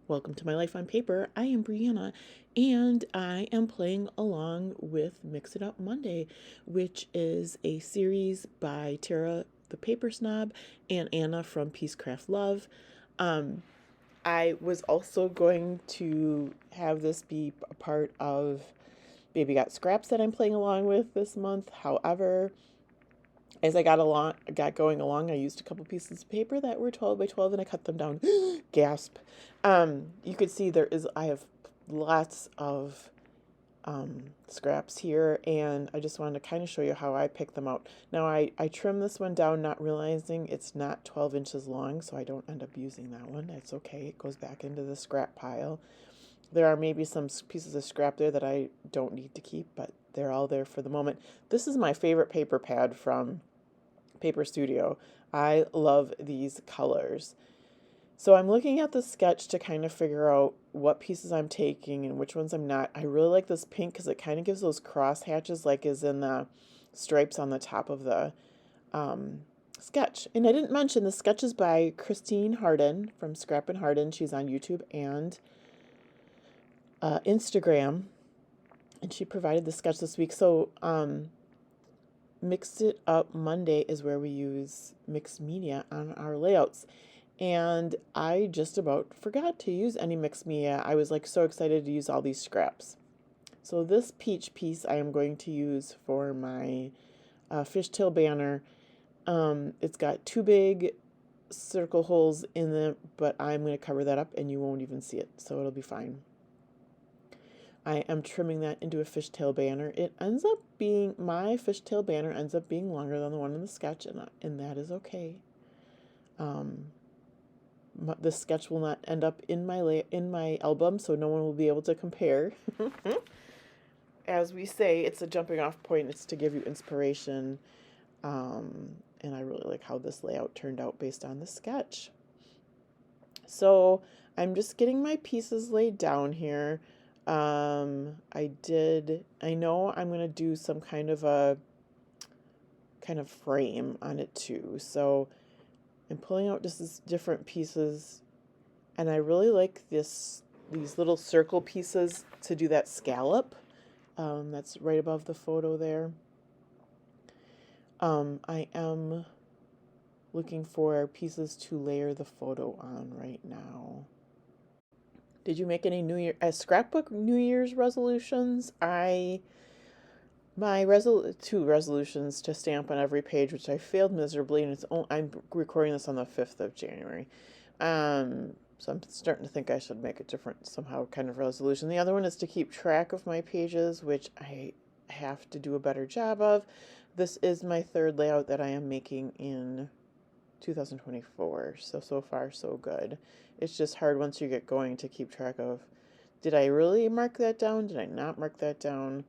Welcome to my life on paper. I am Brianna, and I am playing along with Mix It Up Monday, which is a series by Tara the Paper Snob and Anna from Peacecraft Love. Um, I was also going to have this be a part of Baby Got Scraps that I'm playing along with this month. However, as I got going along, I used a couple pieces of paper that were 12 by 12 and I cut them down. Gasp. You could see I have lots of scraps here, and I just wanted to kind of show you how I pick them out. Now, I trim this one down, not realizing it's not 12 inches long, so I don't end up using that one. That's okay. It goes back into the scrap pile. There are maybe some pieces of scrap there that I don't need to keep, but they're all there for the moment. This is my favorite paper pad from Paper Studio. I love these colors. So I'm looking at the sketch to kind of figure out what pieces I'm taking and which ones I'm not. I really like this pink because it kind of gives those cross hatches like is in the stripes on the top of the sketch. And I didn't mention the sketch is by Kristen Harden from Scrap and Harden. She's on YouTube and Instagram. And she provided the sketch this week. So Mixed It Up Monday is where we use mixed media on our layouts. And I just about forgot to use any mixed media. I was like so excited to use all these scraps. So this peach piece I am going to use for my fishtail banner. It's got two big circle holes in it, but I'm going to cover that up and you won't even see it, so it'll be fine. I am trimming that into a fishtail banner. My fishtail banner ends up being longer than the one in the sketch, and that is okay. The sketch will not end up in my album, so no one will be able to compare. As we say, it's a jumping off point. It's to give you inspiration, and I really like how this layout turned out based on the sketch. So I'm just getting my pieces laid down here. I know I'm going to do some kind of frame on it too. So I'm pulling out just these different pieces, and I really like these little circle pieces to do that scallop. That's right above the photo there. I am looking for pieces to layer the photo on right now. Did you make any scrapbook New Year's resolutions? Two resolutions to stamp on every page, which I failed miserably, and I'm recording this on the 5th of January. So I'm starting to think I should make a different somehow kind of resolution. The other one is to keep track of my pages, which I have to do a better job of. This is my third layout that I am making in 2024. So far, so good. It's just hard once you get going to keep track of, did I really mark that down? Did I not mark that down?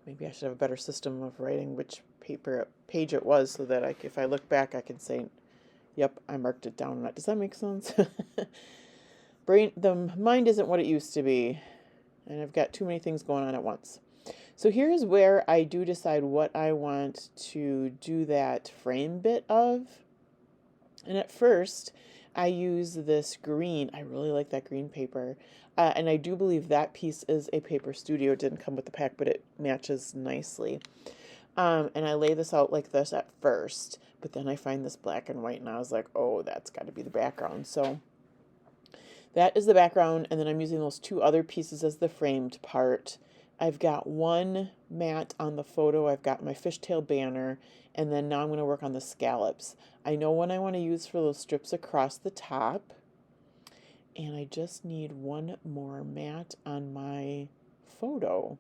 Maybe I should have a better system of writing which page it was so that if I look back, I can say, yep, I marked it down. Does that make sense? The mind isn't what it used to be, and I've got too many things going on at once. So here's where I do decide what I want to do that frame bit of. And at first, I use this green. I really like that green paper. And I do believe that piece is a Paper Studio. It didn't come with the pack, but it matches nicely. And I lay this out like this at first, but then I find this black and white, and I was like, oh, that's got to be the background. So that is the background, and then I'm using those two other pieces as the framed part. I've got one mat on the photo. I've got my fishtail banner, and then now I'm going to work on the scallops. I know what I want to use for those strips across the top, and I just need one more mat on my photo.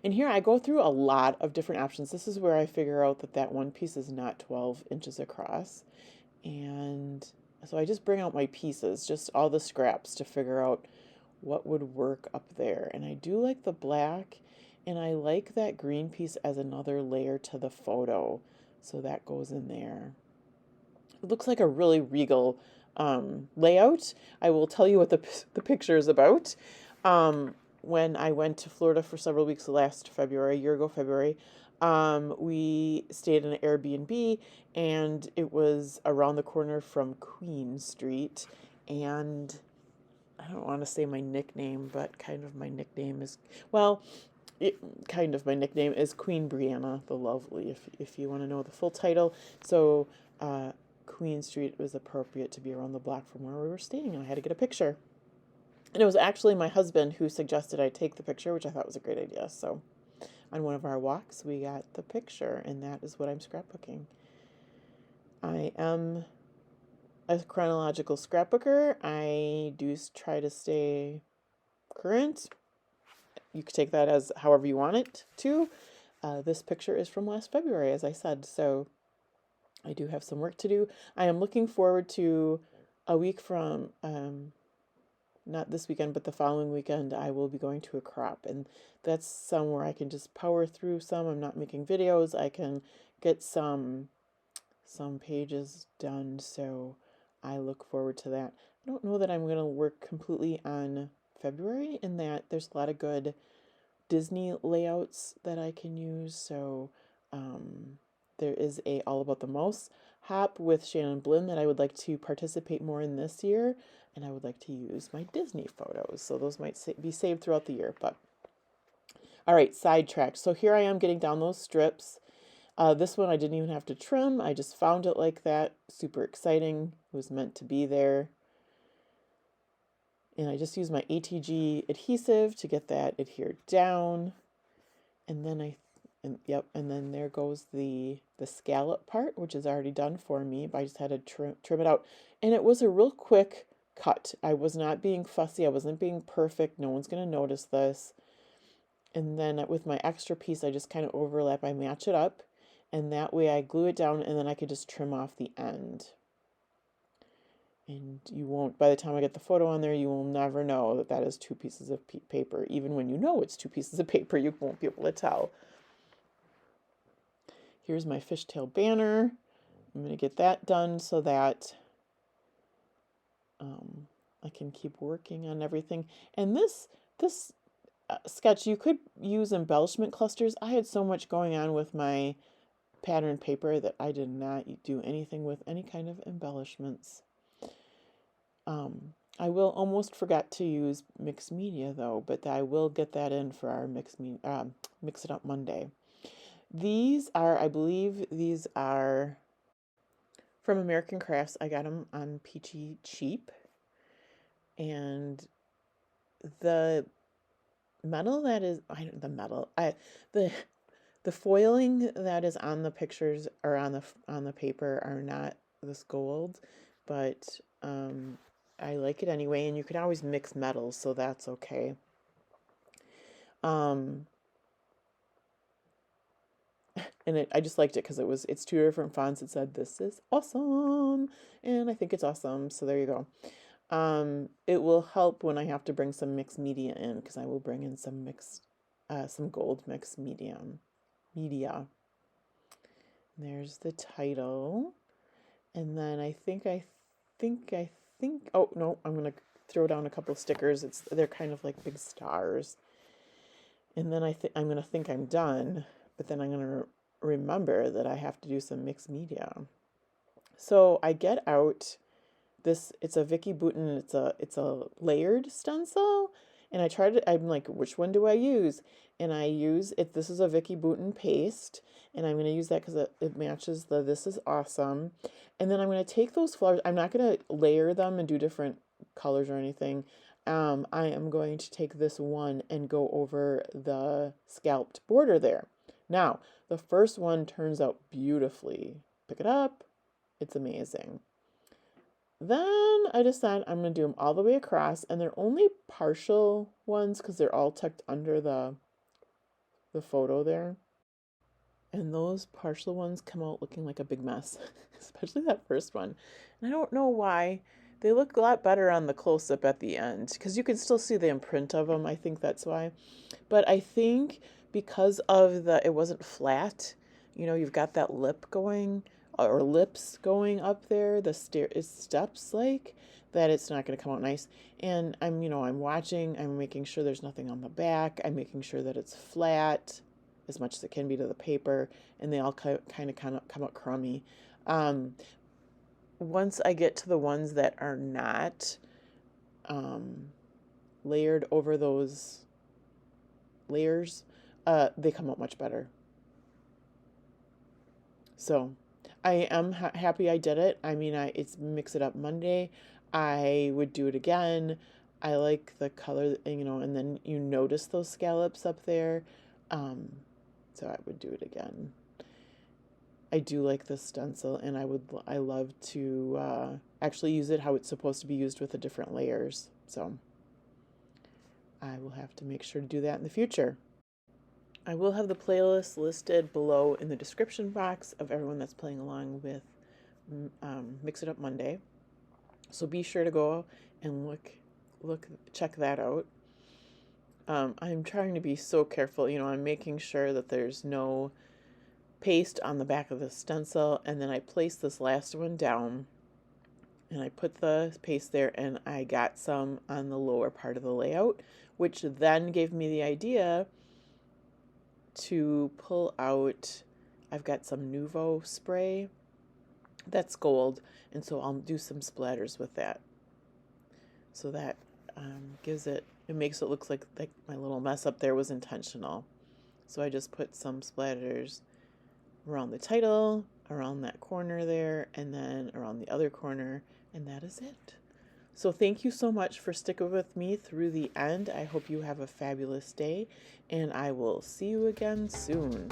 And here I go through a lot of different options. This is where I figure out that one piece is not 12 inches across. And so I just bring out my pieces, just all the scraps, to figure out what would work up there. And I do like the black, and I like that green piece as another layer to the photo. So that goes in there. It looks like a really regal layout. I will tell you what the picture is about. When I went to Florida for several weeks last February, a year ago February, we stayed in an Airbnb, and it was around the corner from Queen Street. and I don't want to say my nickname, but kind of my nickname is, well, kind of my nickname is Queen Brianna the Lovely, if you want to know the full title. So Queen Street was appropriate to be around the block from where we were staying, and I had to get a picture. And it was actually my husband who suggested I take the picture, which I thought was a great idea. So on one of our walks, we got the picture, and that is what I'm scrapbooking. I am a chronological scrapbooker. I do try to stay current. You could take that as however you want it to. This picture is from last February, as I said, so I do have some work to do. I am looking forward to a week from, not this weekend, but the following weekend, I will be going to a crop, and that's somewhere I can just power through some. I'm not making videos. I can get some pages done, so I look forward to that. I don't know that I'm going to work completely on February, in that there's a lot of good Disney layouts that I can use. So there is a All About the Mouse hop with Shannon Blinn that I would like to participate more in this year, and I would like to use my Disney photos. So those might be saved throughout the year. But all right, sidetracked. So here I am getting down those strips. This one I didn't even have to trim. I just found it like that. Super exciting. It was meant to be there. And I just used my ATG adhesive to get that adhered down. And then and then there goes the scallop part, which is already done for me, but I just had to trim it out. And it was a real quick cut. I was not being fussy. I wasn't being perfect. No one's going to notice this. And then with my extra piece, I just kind of overlap. I match it up, and that way I glue it down, and then I could just trim off the end. And you won't, by the time I get the photo on there, you will never know that that is two pieces of paper. Even when you know it's two pieces of paper, you won't be able to tell. Here's my fishtail banner. I'm going to get that done so that I can keep working on everything. And this sketch, you could use embellishment clusters. I had so much going on with my pattern paper that I did not do anything with any kind of embellishments. I will almost forgot to use mixed media though, but I will get that in for our Mix It Up Monday. These are, I believe these are from American Crafts. I got them on Peachy Cheap, and the metal that is, the foiling that is on the pictures or on the paper are not this gold, but I like it anyway, and you can always mix metals, so that's okay. And I just liked it because it's two different fonts. It said, "This is awesome," and I think it's awesome, so there you go. It will help when I have to bring some mixed media in, because I will bring in some gold mixed media. There's the title, and then I think, oh no, I'm gonna throw down a couple of stickers. They're kind of like big stars, and then I'm gonna think I'm done, but then I'm gonna remember that I have to do some mixed media. So I get out this. It's a Vicky Bouton. It's a layered stencil, and I'm like, which one do I use? And I use it. This is a Vicky Bouton paste, and I'm going to use that because it matches the This Is Awesome. And then I'm going to take those flowers. I'm not going to layer them and do different colors or anything. I am going to take this one and go over the scalloped border there. Now, the first one turns out beautifully. Pick it up. It's amazing. Then I decide I'm going to do them all the way across, and they're only partial ones because they're all tucked under the photo there. And those partial ones come out looking like a big mess, especially that first one. And I don't know why. They look a lot better on the close-up at the end because you can still see the imprint of them. I think that's why. But I think because of it wasn't flat, you've got that lip going, or lips going up there, steps like that, it's not going to come out nice. And I'm watching, I'm making sure there's nothing on the back. I'm making sure that it's flat as much as it can be to the paper, and they all kind of come out crummy. But I think because of the way it was once I get to the ones that are not layered over those layers, they come out much better. So I am happy I did it. I mean, it's Mix It Up Monday. I would do it again. I like the color, and then you notice those scallops up there. Um, so I would do it again. I do like this stencil, and I love to actually use it how it's supposed to be used with the different layers. So I will have to make sure to do that in the future. I will have the playlist listed below in the description box of everyone that's playing along with Mix It Up Monday. So be sure to go and check that out. I'm trying to be so careful. I'm making sure that there's no paste on the back of the stencil, and then I place this last one down, and I put the paste there, and I got some on the lower part of the layout, which then gave me the idea to pull out. I've got some Nouveau spray that's gold, and so I'll do some splatters with that. So that it makes it look like my little mess up there was intentional. So I just put some splatters around the title, around that corner there, and then around the other corner, and that is it. So thank you so much for sticking with me through the end. I hope you have a fabulous day, and I will see you again soon.